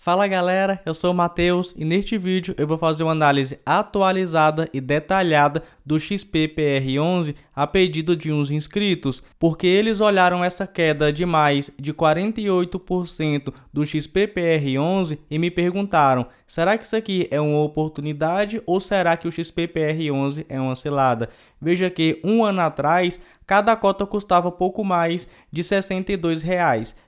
Fala galera, eu sou o Matheus e neste vídeo eu vou fazer uma análise atualizada e detalhada do XPPR11 a pedido de uns inscritos, porque eles olharam essa queda de mais de 48% do XPPR11 e me perguntaram: será que isso aqui é uma oportunidade ou será que o XPPR11 é uma cilada? Veja que um ano atrás cada cota custava pouco mais de R$ 62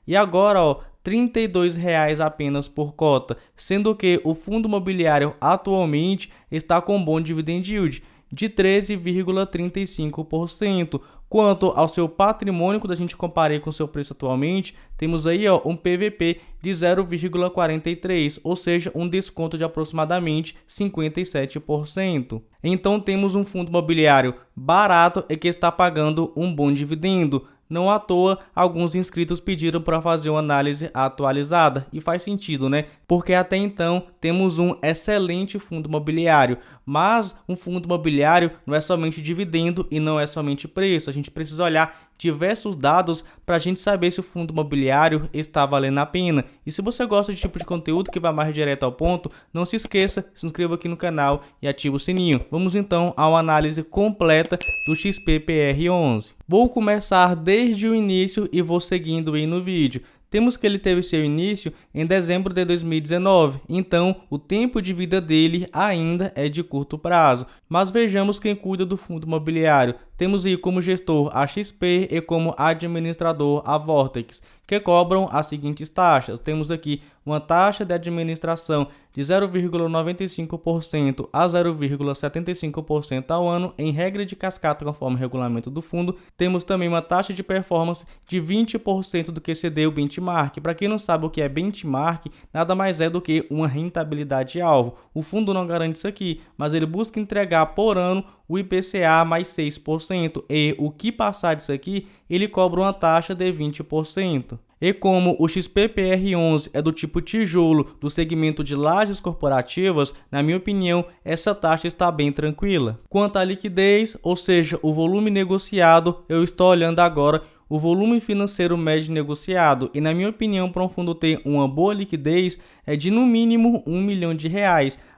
e agora R$ 32 apenas por cota, sendo que o fundo imobiliário atualmente está com bom dividend yield de 13,35%. Quanto ao seu patrimônio, quando a gente compara com o seu preço atualmente, temos aí um PVP de 0,43, ou seja, um desconto de aproximadamente 57%. Então temos um fundo imobiliário barato e que está pagando um bom dividendo. Não à toa, alguns inscritos pediram para fazer uma análise atualizada, e faz sentido, né? Porque até então temos um excelente fundo imobiliário, mas um fundo imobiliário não é somente dividendo e não é somente preço. A gente precisa olhar diversos dados para a gente saber se o fundo imobiliário está valendo a pena. E se você gosta de tipo de conteúdo que vai mais direto ao ponto, não se esqueça, se inscreva aqui no canal e ative o sininho. Vamos então a uma análise completa do XPPR11. Vou começar desde o início e vou seguindo aí no vídeo. Temos que ele teve seu início em dezembro de 2019, então o tempo de vida dele ainda é de curto prazo. Mas vejamos quem cuida do fundo imobiliário. Temos aí como gestor a XP e como administrador a Vortex, que cobram as seguintes taxas. Temos aqui uma taxa de administração de 0,95% a 0,75% ao ano, em regra de cascata conforme o regulamento do fundo. Temos também uma taxa de performance de 20% do que exceder o benchmark. Para quem não sabe o que é benchmark, nada mais é do que uma rentabilidade-alvo. O fundo não garante isso aqui, mas ele busca entregar por ano o IPCA mais 6%, e o que passar disso aqui, ele cobra uma taxa de 20%. E como o XPPR11 é do tipo tijolo do segmento de lajes corporativas, na minha opinião, essa taxa está bem tranquila. Quanto à liquidez, ou seja, o volume negociado, eu estou olhando agora o volume financeiro médio negociado, e na minha opinião, para um fundo ter uma boa liquidez, é de no mínimo R$ 1 milhão.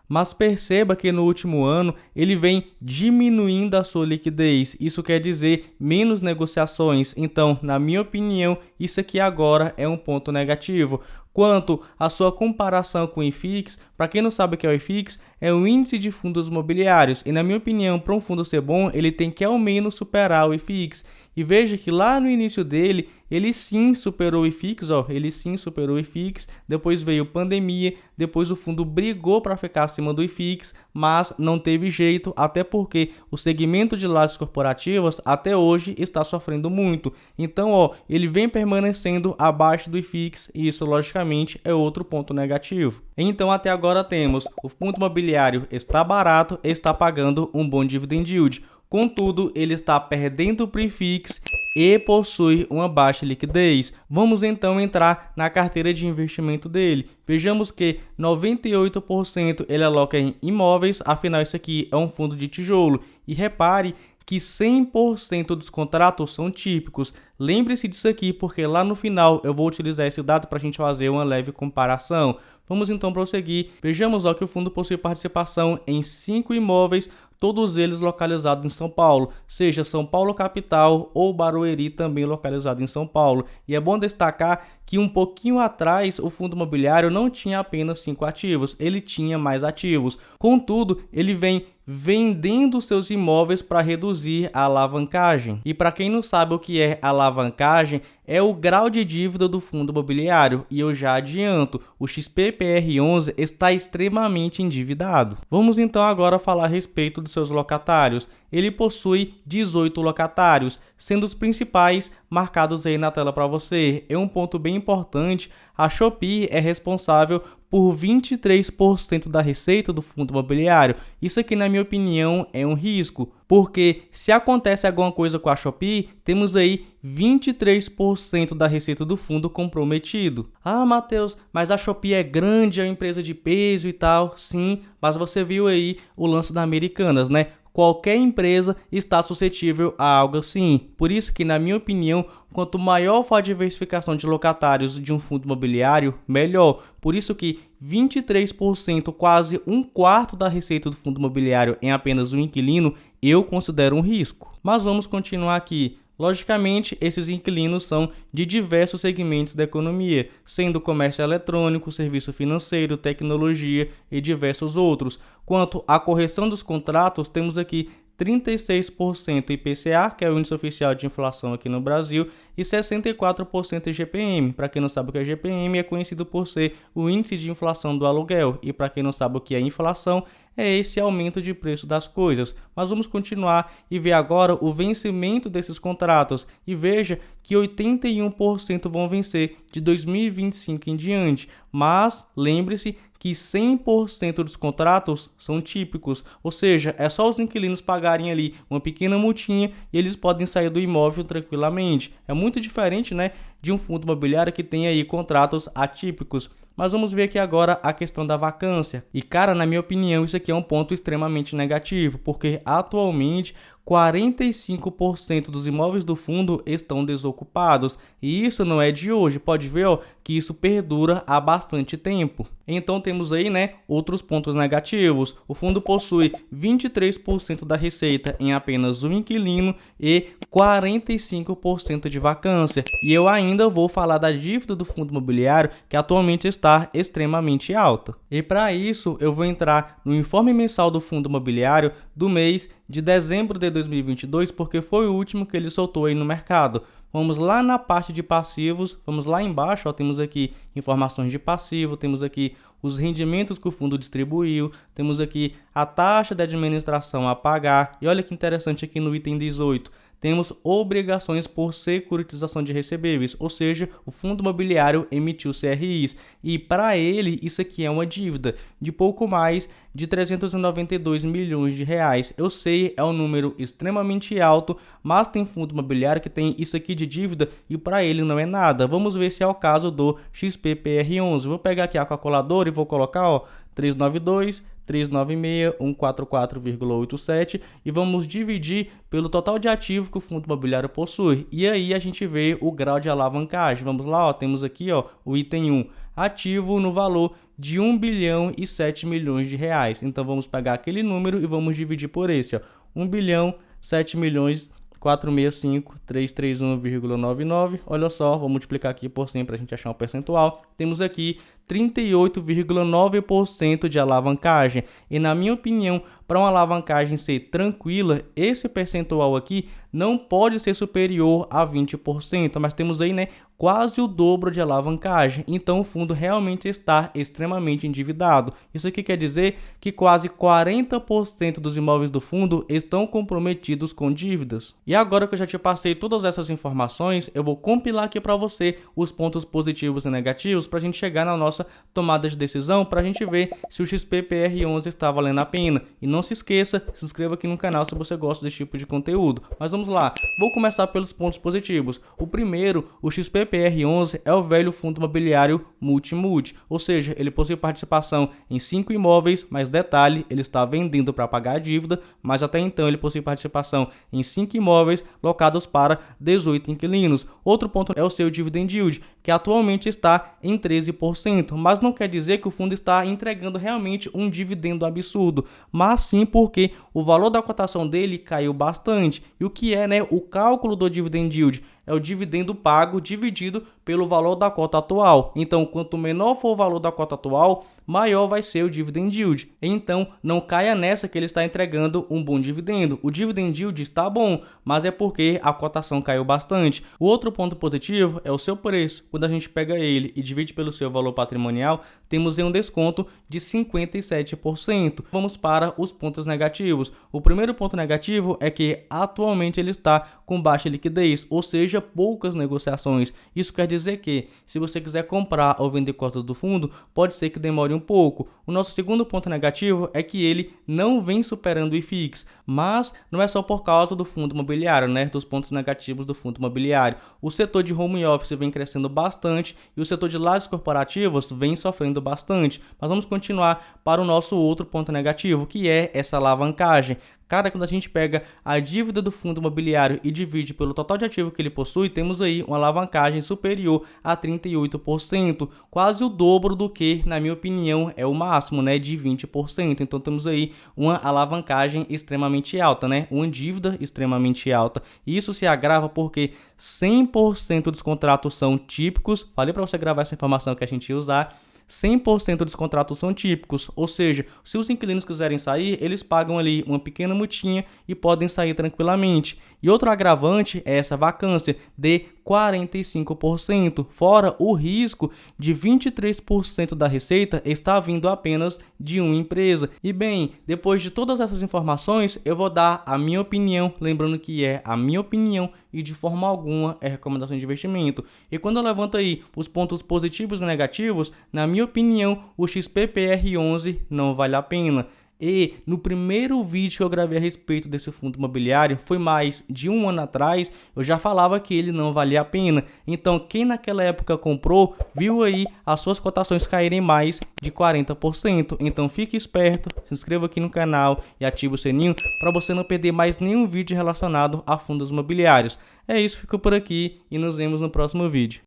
Mas perceba que no último ano ele vem diminuindo a sua liquidez. Isso quer dizer menos negociações. Então, na minha opinião, isso aqui agora é um ponto negativo. Quanto à sua comparação com o IFIX, para quem não sabe o que é o IFIX, é o índice de fundos imobiliários. E na minha opinião, para um fundo ser bom, ele tem que ao menos superar o IFIX. E veja que lá no início dele, ele sim superou o IFIX, ele sim superou o IFIX, depois veio pandemia, depois o fundo brigou para ficar acima do IFIX, mas não teve jeito, até porque o segmento de lajes corporativas até hoje está sofrendo muito. Então, ele vem permanecendo abaixo do IFIX, e isso logicamente é outro ponto negativo. Então, até agora temos o fundo imobiliário está barato e está pagando um bom dividend yield. Contudo, ele está perdendo para o IFIX e possui uma baixa liquidez. Vamos então entrar na carteira de investimento dele. Vejamos que 98% ele aloca em imóveis, afinal isso aqui é um fundo de tijolo. E repare que 100% dos contratos são típicos. Lembre-se disso aqui, porque lá no final eu vou utilizar esse dado para a gente fazer uma leve comparação. Vamos então prosseguir. Vejamos que o fundo possui participação em 5 imóveis, todos eles localizados em São Paulo, seja São Paulo capital ou Barueri, também localizado em São Paulo. E é bom destacar que um pouquinho atrás o fundo imobiliário não tinha apenas 5 ativos, ele tinha mais ativos. Contudo, ele vem vendendo seus imóveis para reduzir a alavancagem. E para quem não sabe o que é alavancagem, é o grau de dívida do fundo imobiliário, e eu já adianto, o XPPR11 está extremamente endividado. Vamos então agora falar a respeito dos seus locatários. Ele possui 18 locatários, sendo os principais marcados aí na tela para você. É um ponto bem importante, a Shopee é responsável por 23% da receita do fundo imobiliário. Isso aqui, na minha opinião, é um risco, porque se acontece alguma coisa com a Shopee, temos aí 23% da receita do fundo comprometido. Ah, Matheus, mas a Shopee é grande, é uma empresa de peso e tal. Sim, mas você viu aí o lance da Americanas, né? qualquer empresa está suscetível a algo assim. Por isso que, na minha opinião, quanto maior for a diversificação de locatários de um fundo imobiliário, melhor. Por isso que 23%, quase um quarto da receita do fundo imobiliário em apenas um inquilino, eu considero um risco. Mas vamos continuar aqui. Logicamente, esses inquilinos são de diversos segmentos da economia, sendo comércio eletrônico, serviço financeiro, tecnologia e diversos outros. Quanto à correção dos contratos, temos aqui 36% IPCA, que é o índice oficial de inflação aqui no Brasil, e 64% IGPM. Para quem não sabe o que é IGPM, é conhecido por ser o índice de inflação do aluguel. E para quem não sabe o que é inflação, é esse aumento de preço das coisas. Mas vamos continuar e ver agora o vencimento desses contratos. E veja que 81% vão vencer de 2025 em diante. Mas lembre-se que 100% dos contratos são típicos, ou seja, é só os inquilinos pagarem ali uma pequena multinha e eles podem sair do imóvel tranquilamente. É muito diferente, né, de um fundo imobiliário que tem aí contratos atípicos. Mas vamos ver aqui agora a questão da vacância. E cara, na minha opinião, isso aqui é um ponto extremamente negativo, porque atualmente 45% dos imóveis do fundo estão desocupados. E isso não é de hoje, pode ver que isso perdura há bastante tempo. Então temos aí, né, outros pontos negativos. O fundo possui 23% da receita em apenas um inquilino e 45% de vacância. E eu ainda vou falar da dívida do fundo imobiliário, que atualmente está extremamente alta. E para isso eu vou entrar no informe mensal do fundo imobiliário do mês de dezembro de 2022, porque foi o último que ele soltou aí no mercado. Vamos lá na parte de passivos, vamos lá embaixo, temos aqui informações de passivo, temos aqui os rendimentos que o fundo distribuiu, temos aqui a taxa de administração a pagar, e olha que interessante aqui no item 18, temos obrigações por securitização de recebíveis, ou seja, o fundo imobiliário emitiu CRIs, e para ele isso aqui é uma dívida de pouco mais de 392 milhões de reais. Eu sei, é um número extremamente alto, mas tem fundo imobiliário que tem isso aqui de dívida e para ele não é nada. Vamos ver se é o caso do XPPR11. Vou pegar aqui a calculadora e vou colocar 392 396 144,87 e vamos dividir pelo total de ativo que o fundo imobiliário possui. E aí a gente vê o grau de alavancagem. Vamos lá, temos aqui o item 1, ativo no valor de 1 bilhão e 7 milhões de reais. Então vamos pegar aquele número e vamos dividir por esse, 1 bilhão 7 milhões 465.331,99. Olha só, vou multiplicar aqui por 100 para a gente achar um percentual. Temos aqui 38,9% de alavancagem. E na minha opinião, para uma alavancagem ser tranquila, esse percentual aqui não pode ser superior a 20%, mas temos aí, né, quase o dobro de alavancagem. Então o fundo realmente está extremamente endividado. Isso aqui quer dizer que quase 40% dos imóveis do fundo estão comprometidos com dívidas. E agora que eu já te passei todas essas informações, eu vou compilar aqui para você os pontos positivos e negativos para a gente chegar na nossa tomada de decisão, para a gente ver se o XPPR11 está valendo a pena. E não se esqueça, se inscreva aqui no canal se você gosta desse tipo de conteúdo. Mas vamos lá, vou começar pelos pontos positivos. O primeiro, o XPPR11 é o velho fundo imobiliário multi-multi, ou seja, ele possui participação em 5 imóveis, mas detalhe, ele está vendendo para pagar a dívida, mas até então ele possui participação em 5 imóveis locados para 18 inquilinos. Outro ponto é o seu dividend yield, que atualmente está em 13%, mas não quer dizer que o fundo está entregando realmente um dividendo absurdo, mas sim porque o valor da cotação dele caiu bastante. E o que é, né, o cálculo do dividend yield? É o dividendo pago dividido pelo valor da cota atual. Então, quanto menor for o valor da cota atual, maior vai ser o dividend yield. Então, não caia nessa que ele está entregando um bom dividendo. O dividend yield está bom, mas é porque a cotação caiu bastante. O outro ponto positivo é o seu preço. Quando a gente pega ele e divide pelo seu valor patrimonial, temos um desconto de 57%. Vamos para os pontos negativos. O primeiro ponto negativo é que atualmente ele está com baixa liquidez, ou seja, poucas negociações. Isso quer dizer que, se você quiser comprar ou vender cotas do fundo, pode ser que demore um pouco. O nosso segundo ponto negativo é que ele não vem superando o IFIX, mas não é só por causa do fundo imobiliário, né? Dos pontos negativos do fundo imobiliário. O setor de home office vem crescendo bastante e o setor de lajes corporativos vem sofrendo bastante. Mas vamos continuar para o nosso outro ponto negativo, que é essa alavancagem. Cara, quando a gente pega a dívida do fundo imobiliário e divide pelo total de ativo que ele possui, temos aí uma alavancagem superior a 38%, quase o dobro do que, na minha opinião, é o máximo, né, de 20%. Então temos aí uma alavancagem extremamente alta, né, uma dívida extremamente alta. Isso se agrava porque 100% dos contratos são típicos. Falei para você gravar essa informação que a gente ia usar. 100% dos contratos são típicos, ou seja, se os inquilinos quiserem sair, eles pagam ali uma pequena multinha e podem sair tranquilamente. E outro agravante é essa vacância de 45%, fora o risco de 23% da receita estar vindo apenas de uma empresa. E bem, depois de todas essas informações, eu vou dar a minha opinião, lembrando que é a minha opinião e de forma alguma é recomendação de investimento. E quando eu levanto aí os pontos positivos e negativos, na minha opinião, o XPPR11 não vale a pena. E no primeiro vídeo que eu gravei a respeito desse fundo imobiliário, foi mais de um ano atrás, eu já falava que ele não valia a pena. Então, quem naquela época comprou, viu aí as suas cotações caírem mais de 40%. Então, fique esperto, se inscreva aqui no canal e ative o sininho para você não perder mais nenhum vídeo relacionado a fundos imobiliários. É isso, fico por aqui e nos vemos no próximo vídeo.